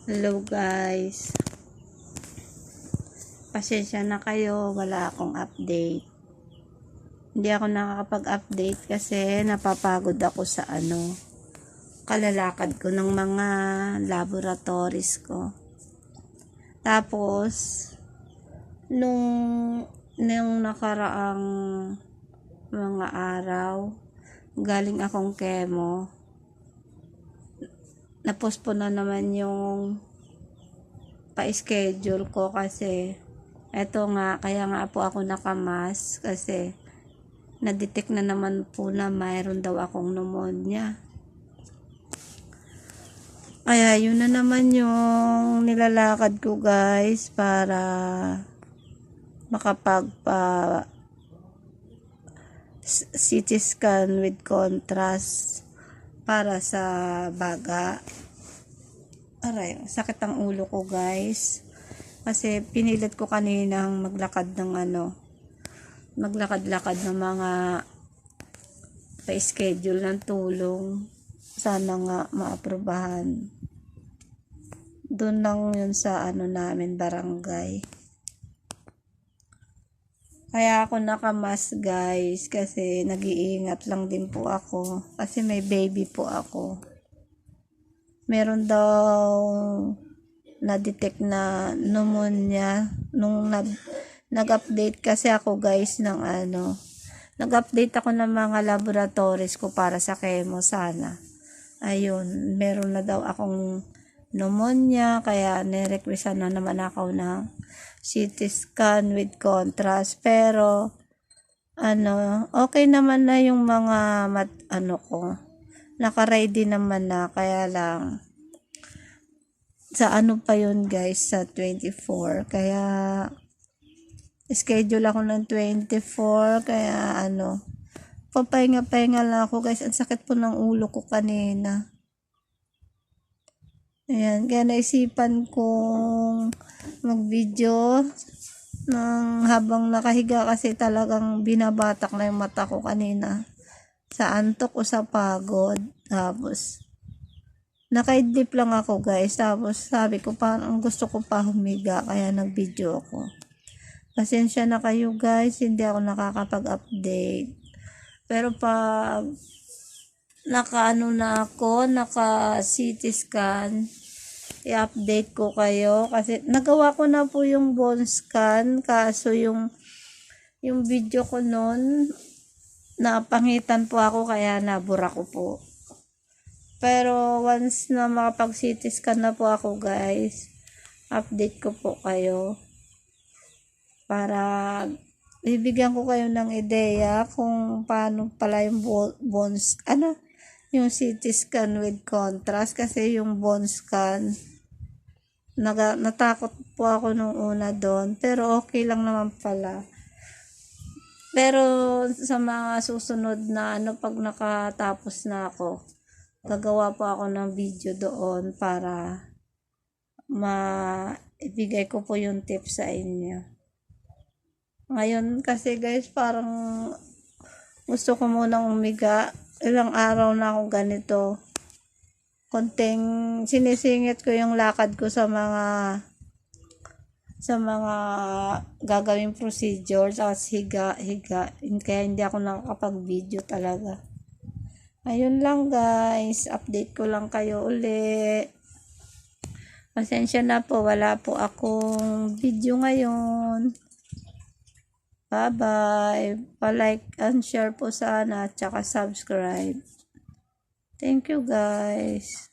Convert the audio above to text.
Hello guys, pasensya na kayo, wala akong update. Hindi ako nakakapag-update kasi napapagod ako sa kalalakad ko ng mga laboratories ko. Tapos nung nakaraang mga araw, galing akong chemo, na-postpone na naman yung pa-schedule ko kasi eto nga, kaya nga po ako nakamas kasi na-detect na naman po na mayroon daw akong pneumonia. Kaya yun na naman yung nilalakad ko guys para makapagpa CT scan with contrast para sa baga. Aray, sakit ang ulo ko guys. Kasi pinilit ko kaninang maglakad ng maglakad-lakad ng mga pa-schedule ng tulong. Sana nga maaprobahan. Doon lang yun sa namin, barangay. Kaya ako nakamas guys kasi nag-iingat lang din po ako kasi may baby po ako. Meron daw na-detect na pneumonia nung nag-update kasi ako guys ng nag-update ako ng mga laboratories ko para sa chemo sana. Ayun, meron na daw akong pneumonia kaya nirequestan na naman ako ng CT scan with contrast pero okay naman na yung mga ko. Naka-ready naman na, kaya lang sa pa yun guys, sa 24, kaya schedule ako ng 24, kaya papahinga-pahinga lang ako guys. Ang sakit po ng ulo ko kanina. Ayan, kaya naisipan kong mag-video habang nakahiga kasi talagang binabatak na yung mata ko kanina sa antok o sa pagod. Tapos nakaidlip lang ako guys. Tapos sabi ko parang gusto ko pa humiga kaya nag-video ako. Pasensya na kayo guys, hindi ako nakakapag-update. Pero pag na ako, naka-CT scan, i-update ko kayo kasi nagawa ko na po yung bone scan kaso yung video ko noon napangitan po ako kaya nabura ko po. Pero once na makapag-CT scan na po ako guys, update ko po kayo para bibigyan ko kayo ng ideya kung paano pala yung bones, yung CT scan with contrast kasi yung bone scan natakot po ako nung una doon pero okay lang naman pala. Pero sa mga susunod na pag nakatapos na ako, gagawa po ako ng video doon para maibigay ko po yung tips sa inyo. Ngayon kasi guys, parang gusto ko munang umiga. Ilang araw na akong ganito. Konting sinisingit ko yung lakad ko sa mga gagawing procedures at higa kaya hindi ako nakakapag-video talaga. Ayun lang guys, update ko lang kayo uli. Pasensya na po, wala po akong video ngayon. Bye bye, pa-like and share po sana at saka subscribe. Thank you guys.